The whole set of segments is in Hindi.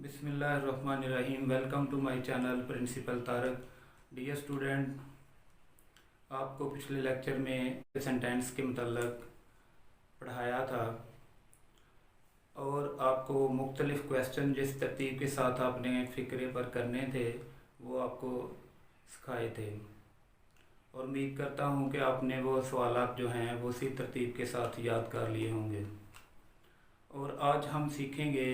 बिस्मिल्लाहिर्रहमानिर्रहीम। Welcome to my channel principal Tarak. Dear student, आपको पिछले लेक्चर में सेंटेंस के मतलब पढ़ाया था और आपको मुख्तलिफ़ क्वेश्चन जिस तरतीब के साथ आपने फ़िक्रे पर करने थे वो आपको सिखाए थे और उम्मीद करता हूँ कि आपने वो सवालात जो हैं वो उसी तरतीब के साथ याद कर लिए होंगे। और आज हम सीखेंगे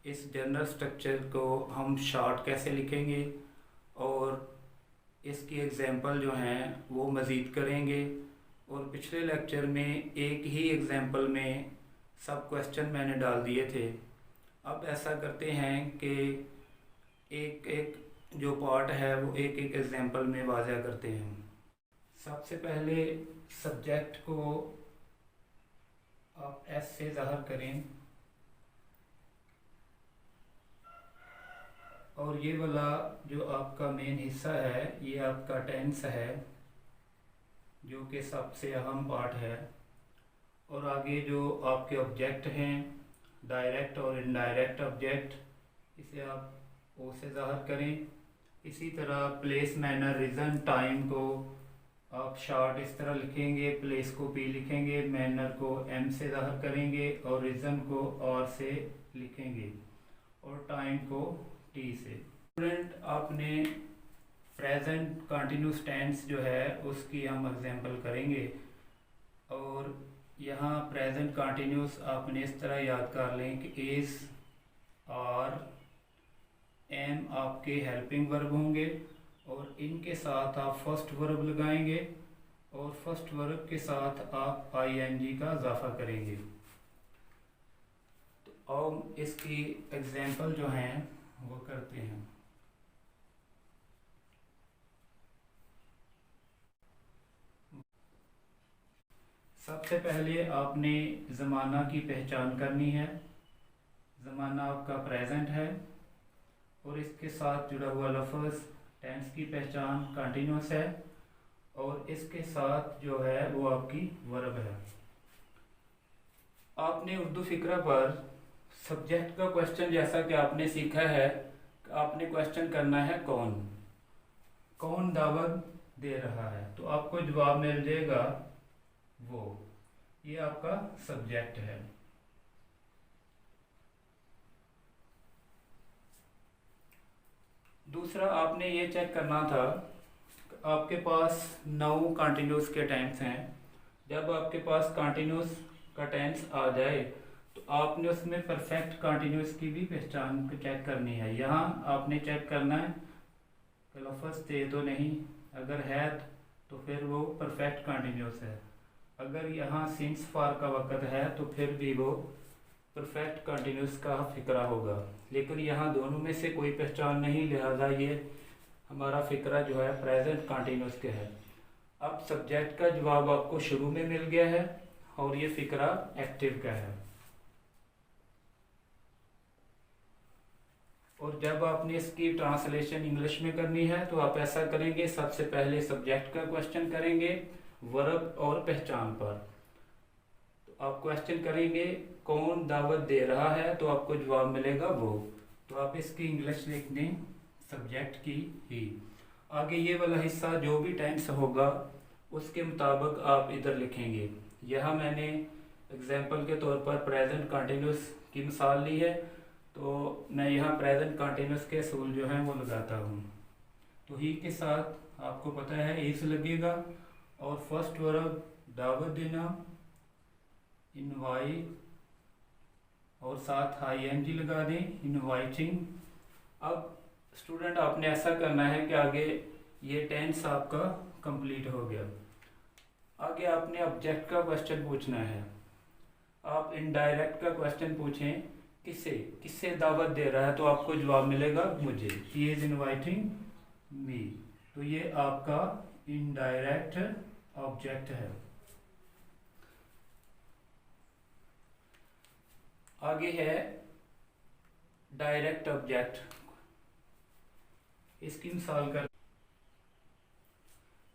इस जनरल स्ट्रक्चर को हम शॉर्ट कैसे लिखेंगे और इसकी एग्ज़ाम्पल जो हैं वो मज़ीद करेंगे। और पिछले लेक्चर में एक ही एग्ज़ाम्पल में सब क्वेश्चन मैंने डाल दिए थे। अब ऐसा करते हैं कि एक एक जो पार्ट है वो एक एक एग्ज़ाम्पल में वाज़ा करते हैं। सबसे पहले सब्जेक्ट को आप एस से ज़ाहिर करें और ये वाला जो आपका मेन हिस्सा है ये आपका टेंस है जो कि सबसे अहम पार्ट है। और आगे जो आपके ऑब्जेक्ट हैं डायरेक्ट और इनडायरेक्ट ऑब्जेक्ट, इसे आप ओ से ज़ाहिर करें। इसी तरह प्लेस, मैनर, रीज़न, टाइम को आप शॉर्ट इस तरह लिखेंगे। प्लेस को पी लिखेंगे, मैनर को एम से ज़ाहिर करेंगे और रीज़न को आर से लिखेंगे और टाइम को टी से। स्टूडेंट, आपने प्रेजेंट कंटिन्यूस टेंस जो है उसकी हम एग्जांपल करेंगे। और यहाँ प्रेजेंट कंटिन्यूस आपने इस तरह याद कर लें कि इज़, आर, एम आपके हेल्पिंग वर्ब होंगे और इनके साथ आप फर्स्ट वर्ब लगाएंगे और फर्स्ट वर्ब के साथ आप आईएनजी का इजाफा करेंगे। तो अब इसकी एग्जांपल जो हैं वो करते हैं। सबसे पहले आपने ज़माना की पहचान करनी है। ज़माना आपका प्रेजेंट है और इसके साथ जुड़ा हुआ लफ्ज़ टेंस की पहचान कंटिन्यूस है और इसके साथ जो है वो आपकी वर्ब है। आपने उर्दू फिक्रा पर सब्जेक्ट का क्वेश्चन जैसा कि आपने सीखा है, आपने क्वेश्चन करना है कौन कौन दावत दे रहा है, तो आपको जवाब मिल जाएगा वो। ये आपका सब्जेक्ट है। दूसरा आपने ये चेक करना था, आपके पास 9 कंटिन्यूस के टेंस हैं। जब आपके पास कंटिन्यूस का टेंस आ जाए तो आपने उसमें परफेक्ट कंटिन्यूस की भी पहचान चेक करनी है। यहाँ आपने चेक करना है कि लफ्ज़ थे तो नहीं, अगर है तो फिर वो परफेक्ट कंटिन्यूस है। अगर यहाँ सिंस फॉर का वक़्त है तो फिर भी वो परफेक्ट कंटिन्यूस का फिक्रा होगा। लेकिन यहाँ दोनों में से कोई पहचान नहीं, लिहाजा ये हमारा फिक्रा जो है प्रेजेंट कंटिन्यूस के है। अब सब्जेक्ट का जवाब आपको शुरू में मिल गया है और ये फिक्रा एक्टिव का है। और जब आपने इसकी ट्रांसलेशन इंग्लिश में करनी है तो आप ऐसा करेंगे, सबसे पहले सब्जेक्ट का क्वेश्चन करेंगे वर्ब और पहचान पर। तो आप क्वेश्चन करेंगे कौन दावत दे रहा है, तो आपको जवाब मिलेगा वो। तो आप इसकी इंग्लिश लिख दें सब्जेक्ट की ही। आगे ये वाला हिस्सा जो भी टेंस होगा उसके मुताबिक आप इधर लिखेंगे। यहाँ मैंने एग्जाम्पल के तौर पर प्रेजेंट कंटिन्यूस की मिसाल ली है, तो मैं यहाँ प्रेजेंट कंटिन्यूस के असूल जो हैं वो लगाता हूँ। तो ही के साथ आपको पता है इस लगेगा और फर्स्ट वर्ब दावत देना, इनवाइट, और साथ आईएनजी लगा दें, इनवाइटिंग। अब स्टूडेंट आपने ऐसा करना है कि आगे ये टेंस आपका कंप्लीट हो गया। आगे आपने ऑब्जेक्ट का क्वेश्चन पूछना है। आप इनडायरेक्ट का क्वेश्चन पूछें, किसे किससे दावत दे रहा है, तो आपको जवाब मिलेगा मुझे, ही इज इनवाइटिंग मी। तो ये आपका इनडायरेक्ट ऑब्जेक्ट है। आगे है डायरेक्ट ऑब्जेक्ट। इसकी मिसाल कर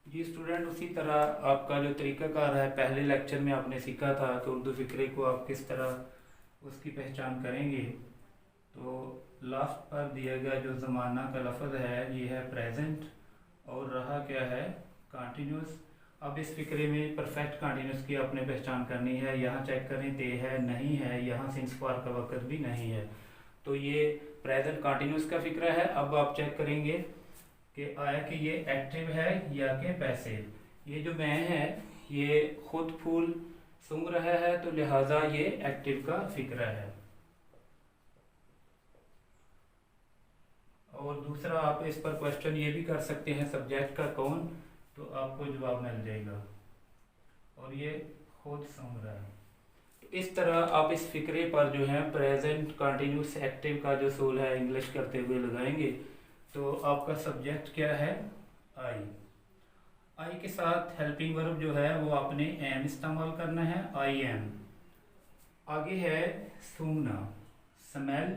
जी स्टूडेंट, उसी तरह आपका जो तरीकाकार है पहले लेक्चर में आपने सीखा था कि उर्दू फिक्रे को आप किस तरह उसकी पहचान करेंगे। तो लास्ट पर दिया गया जो ज़माना का लफ्ज़ है ये है प्रेजेंट और रहा क्या है कंटिन्यूस। अब इस फिक्रे में परफेक्ट कंटिन्यूस की आपने पहचान करनी है। यहाँ चेक करें ते है नहीं है, यहाँ सिंस पार का वक्त भी नहीं है, तो ये प्रेजेंट कंटिन्यूस का फिक्रा है। अब आप चेक करेंगे कि आया कि ये एक्टिव है या कि पैसिव। ये जो मैं है ये खुद फूल सूंघ रहा है, तो लिहाजा ये एक्टिव का फिक्रा है। और दूसरा आप इस पर क्वेश्चन ये भी कर सकते हैं सब्जेक्ट का कौन, तो आपको जवाब मिल जाएगा और ये खुद सूंघ रहा है। इस तरह आप इस फिक्रे पर जो है प्रेजेंट कंटिन्यूस एक्टिव का जो सोल है इंग्लिश करते हुए लगाएंगे। तो आपका सब्जेक्ट क्या है आई। आई के साथ हेल्पिंग वर्ब जो है वो आपने एम इस्तेमाल करना है, आई एम। आगे है सूंघना, स्मेल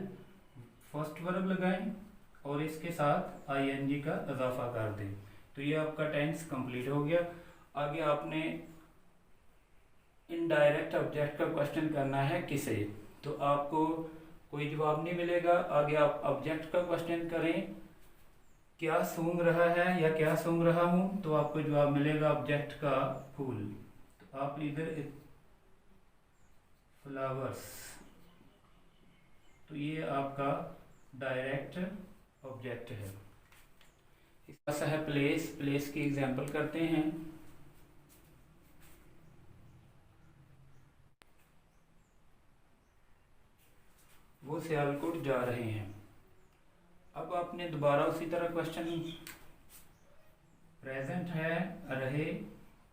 फर्स्ट वर्ब लगाएं और इसके साथ आईएनजी का इजाफा कर दें, तो ये आपका टेंस कंप्लीट हो गया। आगे आपने इनडायरेक्ट ऑब्जेक्ट का क्वेश्चन करना है किसे, तो आपको कोई जवाब नहीं मिलेगा। आगे आप ऑब्जेक्ट का क्वेश्चन करें क्या सूंघ रहा है या क्या सूंघ रहा हूं, तो आपको जवाब मिलेगा ऑब्जेक्ट का फूल। तो आप इधर फ्लावर्स, तो ये आपका डायरेक्ट ऑब्जेक्ट है। इसका है प्लेस, प्लेस की एग्जांपल करते हैं। वो सियालकोट जा रहे हैं। अब आपने दोबारा उसी तरह क्वेश्चन, प्रेजेंट है रहे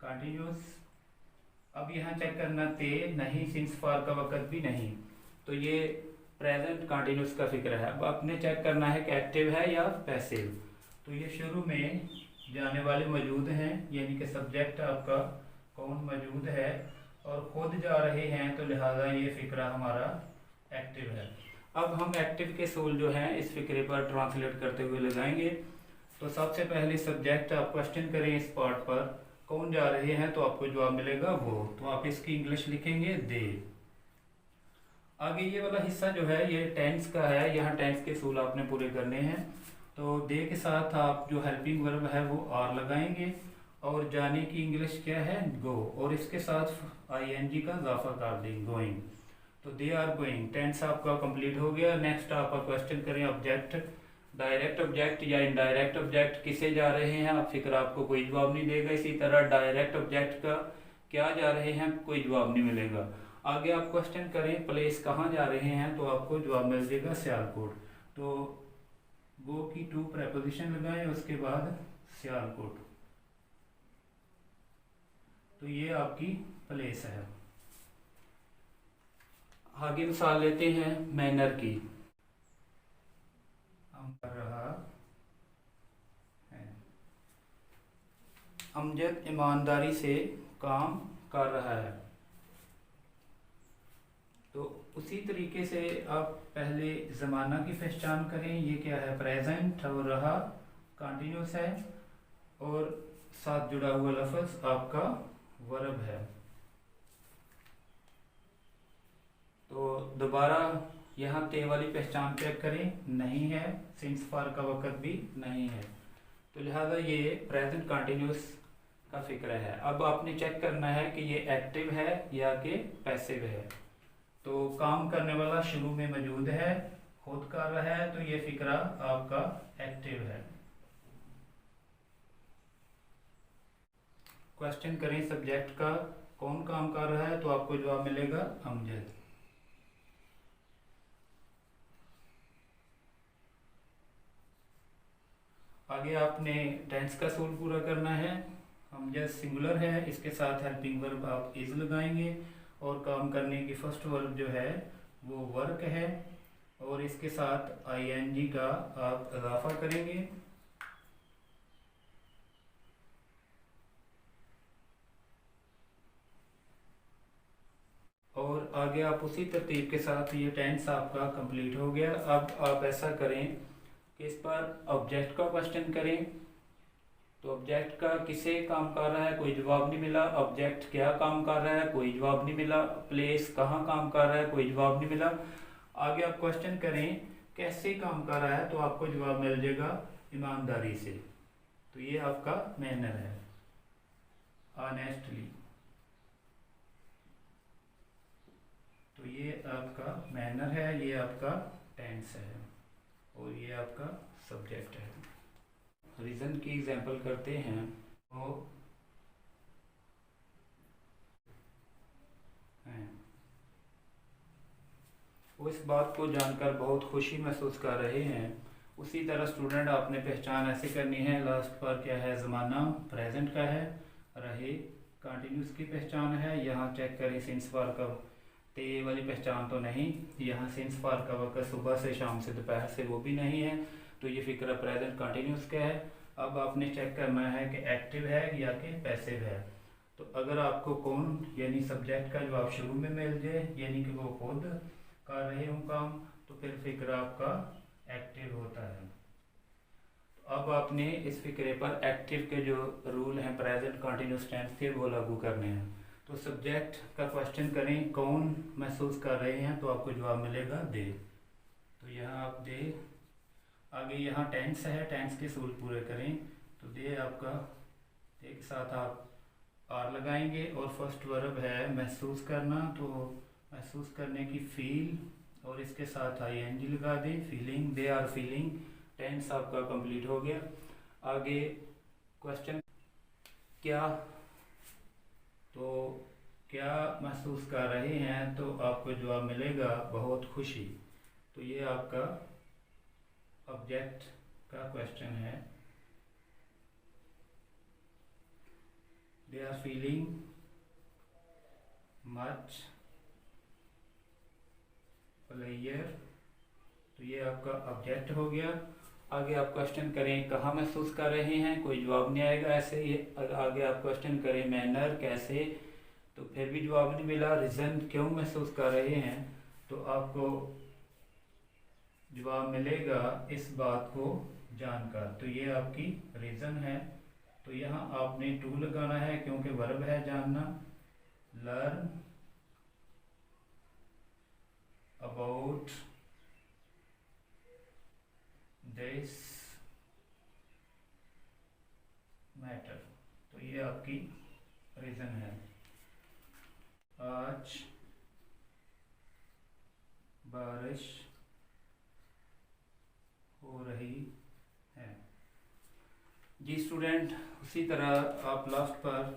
कंटिन्यूस। अब यहाँ चेक करना थे नहीं सिंस फार का वक्त भी नहीं, तो ये प्रेजेंट कंटिन्यूस का फिक्र है। अब आपने चेक करना है कि एक्टिव है या पैसिव, तो ये शुरू में जाने वाले मौजूद हैं, यानी कि सब्जेक्ट आपका कौन मौजूद है और खुद जा रहे हैं, तो लिहाजा ये फिक्रा हमारा एक्टिव है। अब हम एक्टिव के सोल जो हैं इस फिक्रे पर ट्रांसलेट करते हुए लगाएंगे। तो सबसे पहले सब्जेक्ट आप क्वेश्चन करें इस पार्ट पर कौन जा रहे हैं, तो आपको जवाब मिलेगा वो, तो आप इसकी इंग्लिश लिखेंगे दे। आगे ये वाला हिस्सा जो है ये टेंस का है, यहाँ टेंस के सोल आपने पूरे करने हैं। तो दे के साथ आप जो हेल्पिंग वर्ब है वो आर लगाएंगे और जाने की इंग्लिश क्या है गो, और इसके साथ आईएनजी का इजाफा कर दें गोइंग, तो दे आर गोइंग। टेंस आपका कंप्लीट हो गया। नेक्स्ट आप क्वेश्चन करें ऑब्जेक्ट, डायरेक्ट ऑब्जेक्ट या इनडायरेक्ट ऑब्जेक्ट किसे जा रहे हैं, आप फिक्र आपको कोई जवाब नहीं देगा। इसी तरह डायरेक्ट ऑब्जेक्ट का क्या जा रहे हैं कोई जवाब नहीं मिलेगा। आगे आप क्वेश्चन करें प्लेस कहाँ जा रहे हैं, तो आपको जवाब मिल जाएगा सियालकोट। तो गो की टू प्रेपोजिशन लगाएं उसके बाद सियालकोट, तो ये आपकी प्लेस है। आगे मिसाल लेते हैं मैनर की। हम कर रहा है, अमजद ईमानदारी से काम कर रहा है। तो उसी तरीके से आप पहले ज़माना की पहचान करें, ये क्या है प्रेजेंट और रहा कंटिन्यूस है और साथ जुड़ा हुआ लफ्ज़ आपका वर्ब है। तो दोबारा यहाँ ते वाली पहचान चेक करें, नहीं है सिंस फार का वक्त भी नहीं है, तो लिहाजा ये प्रेजेंट कंटिन्यूस का फिक्र है। अब आपने चेक करना है कि ये एक्टिव है या कि पैसिव है। तो काम करने वाला शुरू में मौजूद है, खुद कर रहा है, तो ये फिक्रा आपका एक्टिव है। क्वेश्चन करें सब्जेक्ट का कौन काम कर रहा है, तो आपको जवाब मिलेगा अमजद। आगे आपने टेंस का सोल पूरा करना है। अमजद सिंगुलर है, इसके साथ हेल्पिंग वर्ब आप इज लगाएंगे और काम करने की फर्स्ट वर्ब जो है वो वर्क है और इसके साथ आईएनजी का आप इजाफा करेंगे। और आगे आप उसी तरतीब के साथ, ये टेंस आपका कंप्लीट हो गया। अब आप ऐसा करें कि इस पर ऑब्जेक्ट का क्वेश्चन करें। तो ऑब्जेक्ट का किसे काम कर रहा है, कोई जवाब नहीं मिला। ऑब्जेक्ट क्या काम कर रहा है, कोई जवाब नहीं मिला। प्लेस कहाँ काम कर रहा है, कोई जवाब नहीं मिला। आगे आप क्वेश्चन करें कैसे काम कर रहा है तो आपको जवाब मिल जाएगा ईमानदारी से। तो ये आपका मैनर है, ऑनेस्टली। तो ये आपका मैनर है, ये आपका टेंस है और ये आपका सब्जेक्ट है। रीज़न की एग्जांपल करते हैं। वो इस बात को जानकर बहुत खुशी महसूस कर रहे हैं। उसी तरह स्टूडेंट आपने पहचान ऐसे करनी है। लास्ट पर क्या है, ज़माना प्रेजेंट का है। रहे कंटिन्यूस की पहचान है। यहाँ चेक करें सिंस फॉर का, तो ये वाली पहचान तो नहीं। यहाँ सिंस फॉर का वक्त सुबह से शाम से दोपहर से, वो भी नहीं है। तो ये फिक्र प्रेजेंट कंटिन्यूस का है। अब आपने चेक करना है कि एक्टिव है या कि पैसिव है। तो अगर आपको कौन यानी सब्जेक्ट का जवाब शुरू में मिल जाए, यानी कि वो खुद कर रहे हो काम, तो फिर फिक्र आपका एक्टिव होता है। तो अब आपने इस फिक्रे पर एक्टिव के जो रूल हैं प्रेजेंट कंटिन्यूस टेंस के, वो लागू करने हैं। तो सब्जेक्ट का क्वेश्चन करें, कौन महसूस कर रहे हैं, तो आपको जवाब मिलेगा दे। तो यहाँ आप दे, आगे यहाँ टेंस है, टेंस के सूल पूरे करें। तो दे आपका, दे के साथ आप आर लगाएंगे और फर्स्ट वर्ब है महसूस करना, तो महसूस करने की फील, और इसके साथ आई एन जी लगा दें, feeling, they are feeling. Tense आपका कंप्लीट हो गया। आगे क्वेश्चन क्या, तो क्या महसूस कर रहे हैं, तो आपको जवाब मिलेगा बहुत खुशी। तो ये आपका ऑब्जेक्ट का क्वेश्चन है। They are feeling much player, तो ये आपका ऑब्जेक्ट हो गया। आगे आप क्वेश्चन करें कहाँ महसूस कर रहे हैं, कोई जवाब नहीं आएगा ऐसे ही। आगे आप क्वेश्चन करें मैनर कैसे, तो फिर भी जवाब नहीं मिला। रीज़न क्यों महसूस कर रहे हैं, तो आपको जवाब मिलेगा इस बात को जानकर। तो ये आपकी रीज़न है। तो यहाँ आपने टू लगाना है क्योंकि वर्ब है जानना। लर्न अबाउट दिस मैटर, तो ये आपकी रीज़न है। आज बारिश हो रही है। जी स्टूडेंट, उसी तरह आप लास्ट पर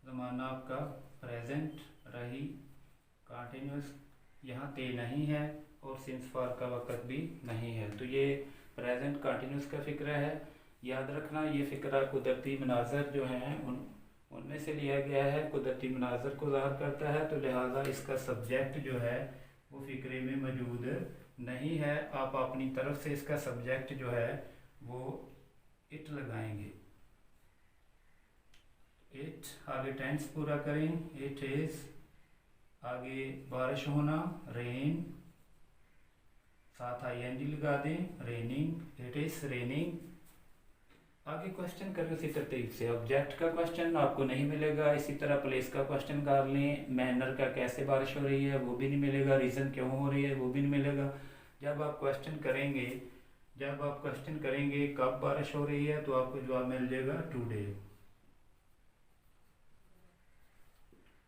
ज़माना आपका प्रेजेंट, रही कंटिन्यूस, यहाँ ते नहीं है और सिंस फॉर का वक़्त भी नहीं है। तो ये प्रेजेंट कंटिन्यूस का फ़िक्र है। याद रखना ये फ़िक्रा कुदरती मनाज़र जो हैं उनमें से लिया गया है, कुदरती मनाज़र को ज़ाहिर करता है। तो लिहाजा इसका सब्जेक्ट जो है वो फ़िक्रे में मौजूद नहीं है। आप अपनी तरफ से इसका सब्जेक्ट जो है वो इट लगाएंगे। इट, आगे टेंस पूरा करें, इट इज़, आगे बारिश होना, रेन, साथ आई एन जी लगा दें, रेनिंग, इट इज़ रेनिंग। आगे क्वेश्चन करें उसी तरतीब से। ऑब्जेक्ट का क्वेश्चन आपको नहीं मिलेगा। इसी तरह प्लेस का क्वेश्चन कर लें। मैनर का कैसे बारिश हो रही है वो भी नहीं मिलेगा। रीज़न क्यों हो रही है वो भी नहीं मिलेगा। जब आप क्वेश्चन करेंगे कब बारिश हो रही है, तो आपको जवाब मिल जाएगा टुडे।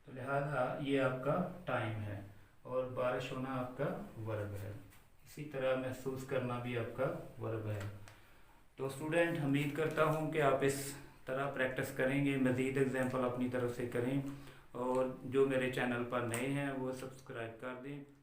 तो लिहाजा ये आपका टाइम है और बारिश होना आपका वर्ब है। इसी तरह महसूस करना भी आपका वर्ब है। तो स्टूडेंट, उम्मीद करता हूँ कि आप इस तरह प्रैक्टिस करेंगे, मज़ीद एग्जाम्पल अपनी तरफ से करें, और जो मेरे चैनल पर नए हैं वो सब्सक्राइब कर दें।